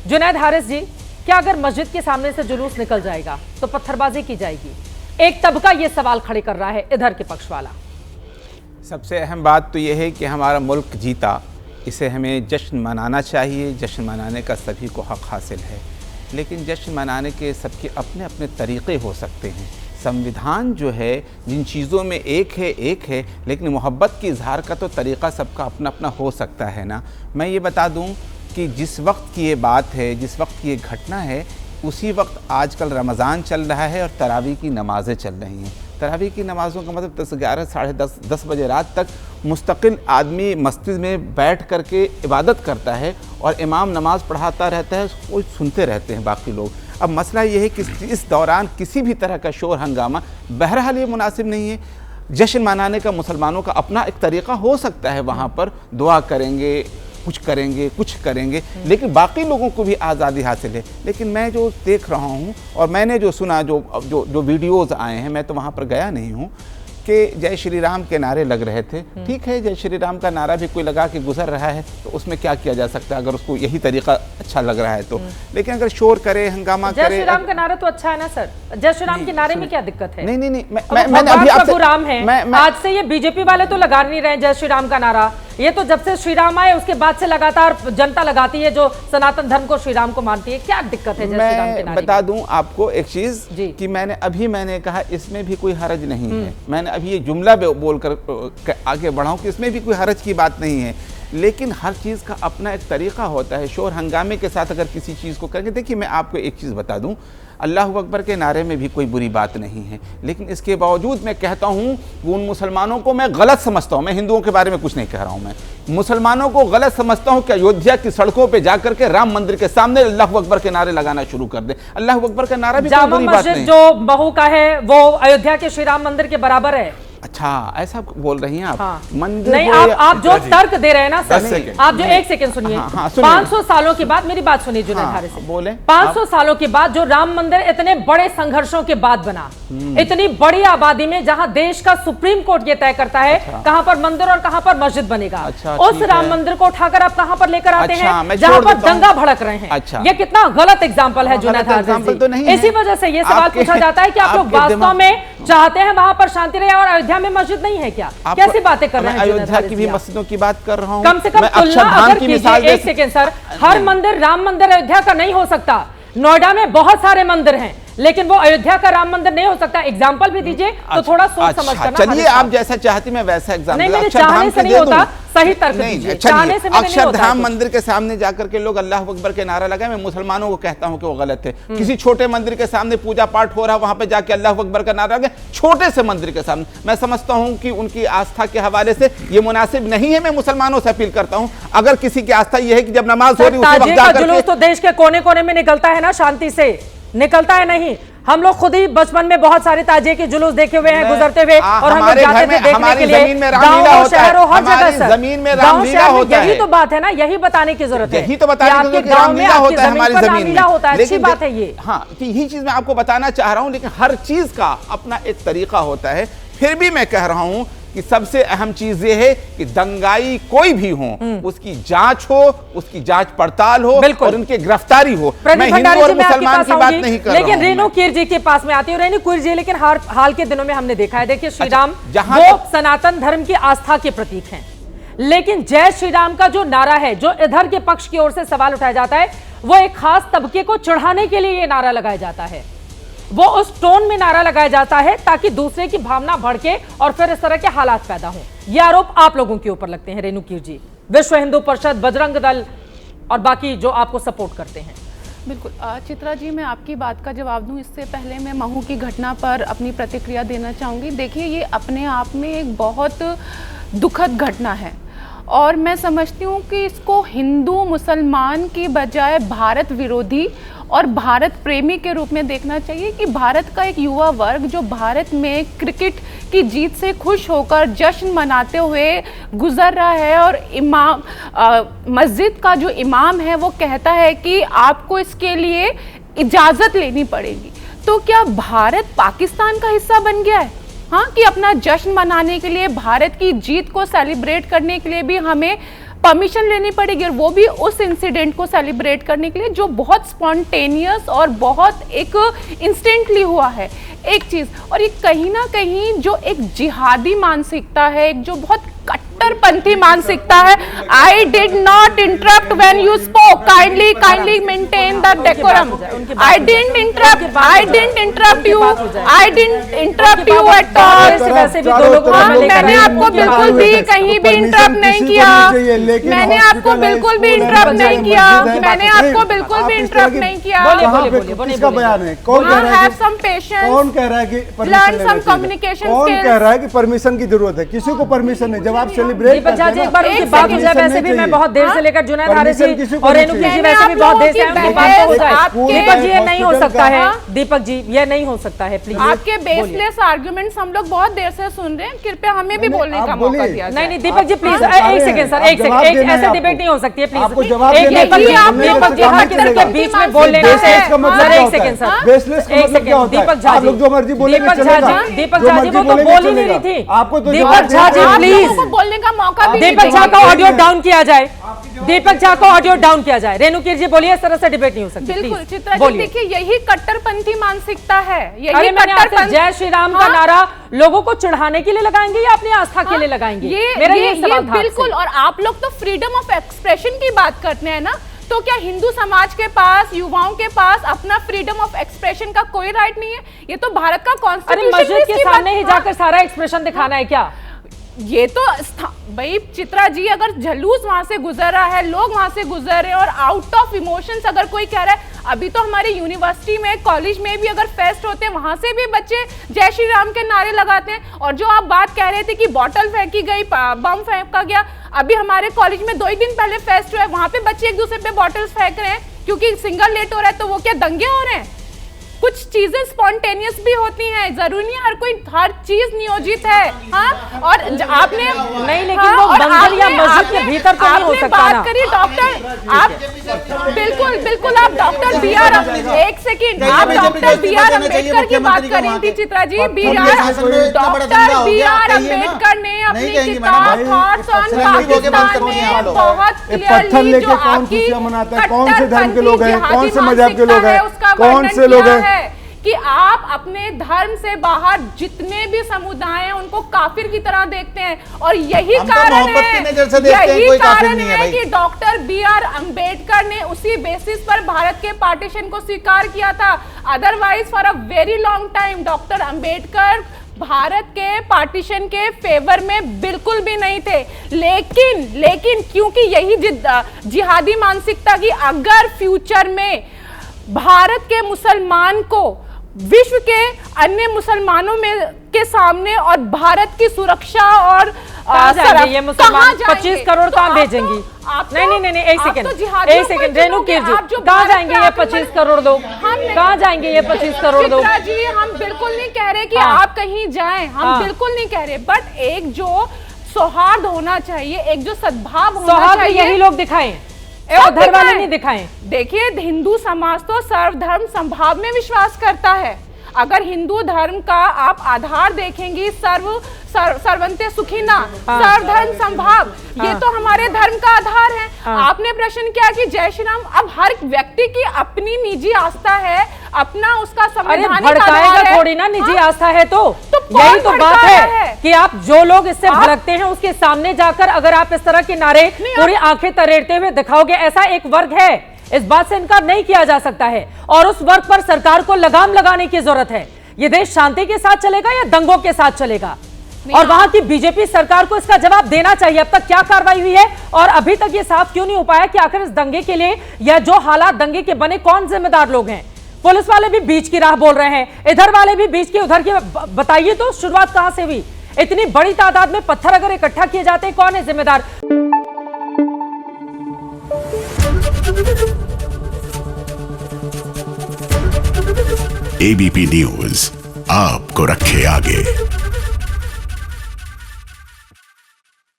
जुनैद हारिस जी, क्या अगर मस्जिद के सामने से जुलूस निकल जाएगा तो पत्थरबाजी की जाएगी? एक तबका ये सवाल खड़े कर रहा है, इधर के पक्ष वाला। सबसे अहम बात तो यह है कि हमारा मुल्क जीता, इसे हमें जश्न मनाना चाहिए। जश्न मनाने का सभी को हक़ हासिल है, लेकिन जश्न मनाने के सबके अपने अपने तरीक़े हो सकते हैं। संविधान जो है जिन चीज़ों में एक है, लेकिन मोहब्बत की इजहार का तो तरीक़ा सबका अपना अपना हो सकता है ना। मैं ये बता दूं कि जिस वक्त की ये बात है, जिस वक्त की ये घटना है, उसी वक्त आजकल रमज़ान चल रहा है और तरावी की नमाज़ें चल रही हैं। तरावी की नमाज़ों का मतलब 10, 11, साढ़े 10 बजे रात तक मुस्तकिल आदमी मस्जिद में बैठ करके इबादत करता है और इमाम नमाज़ पढ़ाता रहता है, उसको सुनते रहते हैं बाकी लोग। अब मसला ये है कि इस दौरान किसी भी तरह का शोर हंगामा बहरहाल ये मुनासिब नहीं है। जश्न मनाने का मुसलमानों का अपना एक तरीक़ा हो सकता है, वहाँ पर दुआ करेंगे, कुछ करेंगे, लेकिन बाकी लोगों को भी आज़ादी हासिल है। लेकिन मैं जो देख रहा हूँ और मैंने जो सुना, जो वीडियोज़ आए हैं, मैं तो वहाँ पर गया नहीं हूँ, कि जय श्री राम के नारे लग रहे थे। ठीक है, जय श्री राम का नारा भी कोई लगा के गुजर रहा है तो उसमें क्या किया जा सकता है, अगर उसको यही तरीका अच्छा लग रहा है तो। लेकिन अगर शोर करे, हंगामा करे। जय श्री राम का नारा तो अच्छा है ना सर, जय श्री राम के नारे में क्या दिक्कत है? नहीं, मैंने अभी आपसे राम है, आज से ये बीजेपी वाले तो लगा नहीं रहे जय श्री राम का नारा। ये तो जब से श्री राम आए उसके बाद से लगातार जनता लगाती है, जो सनातन धर्म को, श्री राम को मानती है। क्या दिक्कत है जय श्री राम के नारे? मैं बता दूं आपको एक चीज कि मैंने कहा इसमें भी कोई हरज नहीं है। मैंने अभी ये जुमला बोलकर आगे बढ़ाऊं कि इसमें भी कोई हरज की बात नहीं है, लेकिन हर चीज़ का अपना एक तरीक़ा होता है। शोर हंगामे के साथ अगर किसी चीज़ को करेंगे, देखिए मैं आपको एक चीज़ बता दूं, अल्लाह अकबर के नारे में भी कोई बुरी बात नहीं है, लेकिन इसके बावजूद मैं कहता हूं कि उन मुसलमानों को मैं गलत समझता हूं। मैं हिंदुओं के बारे में कुछ नहीं कह रहा हूं, मैं मुसलमानों को गलत समझता हूं कि अयोध्या की सड़कों पे जाकर के राम मंदिर के सामने अल्लाह अकबर के नारे लगाना शुरू कर दे। अल्लाह अकबर का नारा भी कोई बुरी बात नहीं। जो बहू का है वो अयोध्या के श्री राम मंदिर के बराबर है। अच्छा, ऐसा बोल रही हैं आप? हाँ। मंदिर नहीं, आप जो तर्क दे रहे हैं ना सर, आप जो एक सेकंड सुनिए। 500 सालों के बाद, मेरी बात सुनिए जुनैद हारिस से। बोले 500 सालों के बाद जो राम मंदिर इतने बड़े संघर्षों के बाद बना, इतनी बड़ी आबादी में, जहां देश का सुप्रीम कोर्ट ये तय करता है कहां पर मंदिर और कहां पर मस्जिद बनेगा, उस राम मंदिर को उठाकर आप कहां पर लेकर आते हैं जहां पर दंगा भड़क रहे हैं। ये कितना गलत एग्जाम्पल है जुनैद हारिस जी। इसी वजह से ये सवाल पूछा जाता है कि आप लोग वास्तव में चाहते हैं वहां पर शांति रहे और अयोध्या में मस्जिद नहीं है क्या? कैसी बातें कर रहे हैं? अयोध्या की भी मस्जिदों की बात कर रहा हूं। कम से कम तुलना अगर कीजिए, एक सेकंड सर, हर मंदिर राम मंदिर अयोध्या का नहीं हो सकता। नोएडा में बहुत सारे मंदिर हैं, लेकिन वो अयोध्या का राम मंदिर नहीं हो सकता। एग्जाम्पल भी दीजिए तो थोड़ा सोच समझ करना। चलिए, आप जैसा चाहती मैं वैसा एग्जाम्पल। नहीं, मेरे चाहने से नहीं होता, सही तर्क दीजिए। चाहने से नहीं होता। अक्षरधाम मंदिर के सामने जाकर के लोग अल्लाह अकबर के नारा लगाए, मैं मुसलमानों को कहता हूं कि वो गलत है। किसी छोटे मंदिर के सामने पूजा पाठ हो रहा है, वहां पे जाके अल्लाह अकबर का नारा लगाए, छोटे से मंदिर के सामने, मैं समझता हूं कि उनकी आस्था के हवाले से ये मुनासिब नहीं है। मैं मुसलमानों से अपील करता हूं, अगर किसी की आस्था ये है कि जब नमाज हो रही है उसी वक्त जाकर जुलूस तो देश के कोने कोने में निकलता है ना, शांति से निकलता है नहीं। हम लोग खुद ही बचपन में बहुत सारे ताजिए के जुलूस देखे हुए हैं गुजरते हुए, और हम लोग जाते थे देखने के लिए। गांव, शहरों, हर जगह सर, जमीन में रामलीला होता है। यही तो बात है ना, यही बताने की जरूरत है। यही तो बताने की जरूरत है, रामलीला होता है हमारी जमीन में। होता है, अच्छी बात है ये। हाँ, यही चीज मैं आपको बताना चाह रहा हूँ, लेकिन हर चीज का अपना एक तरीका होता है। फिर भी मैं कह रहा हूँ कि सबसे अहम चीज ये है कि दंगाई कोई भी हो, उसकी जांच हो, उसकी जांच पड़ताल हो और उनकी गिरफ्तारी हो। मैं हिंदू और मुसलमान की बात नहीं कर रहा हूं। लेकिन रेणु कीर जी के पास में आती है। रेणु कीर जी, लेकिन हाल के दिनों में हमने देखा है, देखिए श्री राम वो सनातन धर्म की आस्था के प्रतीक हैं, लेकिन जय श्री राम का जो नारा है, जो इधर के पक्ष की ओर से सवाल उठाया जाता है, वो एक खास तबके को चिढ़ाने के लिए ये नारा लगाया जाता है। वो उस टोन में नारा लगाया जाता है ताकि दूसरे की भावना भड़के और फिर इस तरह के हालात पैदा हों। ये आरोप आप लोगों के ऊपर लगते हैं रेणु कीर जी, विश्व हिंदू परिषद, बजरंग दल और बाकी जो आपको सपोर्ट करते हैं। बिल्कुल चित्रा जी, मैं आपकी बात का जवाब दूं इससे पहले मैं महू की घटना पर अपनी प्रतिक्रिया देना चाहूँगी। देखिए, ये अपने आप में एक बहुत दुखद घटना है और मैं समझती हूँ कि इसको हिंदू मुसलमान की बजाय भारत विरोधी और भारत प्रेमी के रूप में देखना चाहिए कि भारत का एक युवा वर्ग जो भारत में क्रिकेट की जीत से खुश होकर जश्न मनाते हुए गुजर रहा है, और इमाम मस्जिद का जो इमाम है वो कहता है कि आपको इसके लिए इजाज़त लेनी पड़ेगी। तो क्या भारत पाकिस्तान का हिस्सा बन गया है? हाँ, कि अपना जश्न मनाने के लिए, भारत की जीत को सेलिब्रेट करने के लिए भी हमें परमिशन लेनी पड़ेगी, और वो भी उस इंसिडेंट को सेलिब्रेट करने के लिए जो बहुत स्पॉन्टेनियस और बहुत एक इंस्टेंटली हुआ है एक चीज़। और ये कहीं ना कहीं जो एक जिहादी मानसिकता है, एक जो बहुत कट्टरपंथी मानसिकता है। I did not interrupt when you spoke, kindly maintain the decorum. I didn't interrupt you at all. मैंने आपको बिल्कुल भी कहीं भी इंटरप्ट नहीं किया, मैंने आपको बिल्कुल भी इंटरप्ट नहीं किया, मैंने आपको बिल्कुल भी इंटरप्ट नहीं किया। किसका बयान है? कौन कह रहा है हैव सम पेशेंस, कौन कह रहा है कि लर्न सम कम्युनिकेशन कौन स्किल्स। कह रहा है कि परमिशन की जरूरत है? किसी को परमिशन नहीं। जब आप सेलिब्रेट दीपक झा जी एक बार उनकी बात हो जाए। वैसे भी मैं बहुत देर से लेकर जुनैद हारिस जी और रेणु जी वैसे भी बहुत देर से उनकी बात हो जाए। दीपक जी ये नहीं हो सकता है, दीपक जी ये नहीं हो सकता है, प्लीज। आपके बेसलेस आर्गुमेंट्स हम लोग बहुत देर से सुन रहे हैं, कृपया हमें भी बोलने का मौका दिया जाए। नहीं दीपक जी प्लीज एक सेकंड सर, एक सेकंड, एक ऐसे डिबेट नहीं हो सकती है प्लीज। आपको जवाब एक देना दीपक जी, है। आप दीपक जी हर किसी के बीच में बोल लेने से बेसलेस का मतलब सर क्या एक होता है? सेकंड सर, बेसलेस का एक मतलब क्या सेकंड। होता है? दीपक झा आप लोग जो मर्जी बोलेंगे चलेगा। दीपक जो झा जी मर्जी वो तो बोलेंगे बोल ही नहीं चलेगा। रही थी। आपको तो दीपक जवाब झा जी देना है। प्लीज, लोगों को बोलने का मौका भी दीपक झा का ऑडियो डाउन किया जाए, दीपक झा को ऑडियो डाउन किया जाए। रेणुकीर जी बोलिए, इस तरह से डिबेट नहीं हो सकती। बिल्कुल प्लीज, चित्रा जी, बोलिए। देखिए यही कट्टरपंथी मानसिकता है, अरे यही मैंने आपसे कट्टरपंथी। जय श्री राम का हाँ? नारा लोगों को चिढ़ाने के लिए लगाएंगे या अपनी आस्था के लिए लगाएंगे? मेरा ये सवाल था आपसे। बिल्कुल। और आप लोग तो फ्रीडम ऑफ एक्सप्रेशन की बात करते हैं ना, तो क्या हिंदू समाज के पास, युवाओं के पास अपना फ्रीडम ऑफ एक्सप्रेशन का कोई राइट नहीं है? ये तो भारत का अरे कॉन्स्टिट्यूशन मस्जिद के सामने ही जाकर सारा एक्सप्रेशन दिखाना है क्या? ये तो भाई चित्रा जी, अगर जुलूस वहां से गुजर रहा है, लोग वहां से गुजर रहे हैं, और आउट ऑफ इमोशंस अगर कोई कह रहा है, अभी तो हमारे यूनिवर्सिटी में, कॉलेज में भी अगर फेस्ट होते हैं, वहां से भी बच्चे जय श्री राम के नारे लगाते हैं। और जो आप बात कह रहे थे कि बॉटल फेंकी गई, बम फेंका गया, अभी हमारे कॉलेज में 2 ही दिन पहले फेस्ट हुआ है, वहां पे बच्चे एक दूसरे पे बॉटल्स फेंक रहे हैं क्योंकि सिंगल लेट हो रहा है, तो वो क्या दंगे हो रहे हैं? कुछ चीजें स्पॉन्टेनियस भी होती हैं, जरूरी नहीं हर कोई हर चीज नियोजित है। हाँ, और आपने नहीं, लेकिन वो मंदिर या मस्जिद के भीतर तो नहीं हो सकता ना। बात करिए डॉक्टर, आप बिल्कुल आप डॉक्टर बी आर, एक सेकंड, आप डॉक्टर बी आर अम्बेडकर की बात कर रही थी Chitra ji. Doctor B are Ambedkar ने अपनी किताब थॉट्स ऑन पाकिस्तान में बहुत पत्थर क्लियरली लेके जो कौन आपकी खुशियां मनाता है, कौन से धर्म के लोग हैं, कट्टरपंथी कौन से मजहब के लोग हैं, उसका कौन वर्णन से लोग किया हैं है कि आप अपने धर्म से बाहर जितने भी समुदाय हैं उनको काफिर की तरह देखते हैं। और यही हम तो कारण मोहब्बत है, की नजर से देखते हैं, यही कोई काफिर कारण नहीं है है भाई। कि डॉक्टर बी आर अम्बेडकर ने उसी बेसिस पर भारत के पार्टीशन को स्वीकार किया था। Otherwise for a very long time doctor Ambedkar Bharat के पार्टीशन के फेवर में बिल्कुल भी नहीं थे। लेकिन क्योंकि यही जिहादी मानसिकता की, अगर फ्यूचर में भारत के मुसलमान को विश्व के अन्य मुसलमानों में के सामने और भारत की सुरक्षा और ये मुसलमान 25 करोड़ कहाँ भेजेंगी? नहीं एक सेकंड रेणुकीर जी, कहाँ जाएंगे ये 25 करोड़ लोग? कहाँ जाएंगे ये 25 करोड़ लोग? जी हम बिल्कुल नहीं कह रहे कि आप कहीं जाएं, हम बिल्कुल नहीं कह रहे, बट एक जो सौहार्द होना चाहिए, एक जो सद्भाव होना चाहिए, यही लोग दिखाएं, धर्म वाले नहीं दिखाएं। देखिए हिंदू समाज तो सर्वधर्म संभाव में विश्वास करता है। अगर हिंदू धर्म का आप आधार देखेंगी, सर्वंते सुखिना, सर्वधर्म संभाव, ये तो हमारे धर्म का आधार है। आपने प्रश्न किया कि जय श्री राम, अब हर व्यक्ति की अपनी निजी आस्था है, अपना उसका संवैधानिक आधार है। थोड़ी ना निजी आस्था है, तो यही तो बात है कि आप जो लोग इससे भड़कते हैं उसके सामने जाकर अगर आप इस तरह के नारे पूरी आंखें तरेड़ते हुए दिखाओगे, ऐसा एक वर्ग है, इस बात से इनकार नहीं किया जा सकता है, और उस वर्ग पर सरकार को लगाम लगाने की जरूरत है। ये देश शांति के साथ चलेगा या दंगों के साथ चलेगा? और वहां की बीजेपी सरकार को इसका जवाब देना चाहिए। अब तक क्या कार्रवाई हुई है और अभी तक ये साफ क्यों नहीं हो पाया कि आखिर इस दंगे के लिए या जो हालात दंगे के बने कौन जिम्मेदार लोग हैं? पुलिस वाले भी बीच की राह बोल रहे हैं, इधर वाले भी बीच की उधर की। बताइए तो शुरुआत कहां से हुई? इतनी बड़ी तादाद में पत्थर अगर इकट्ठा किए जाते हैं, कौन है जिम्मेदार? एबीपी न्यूज आपको रखे आगे।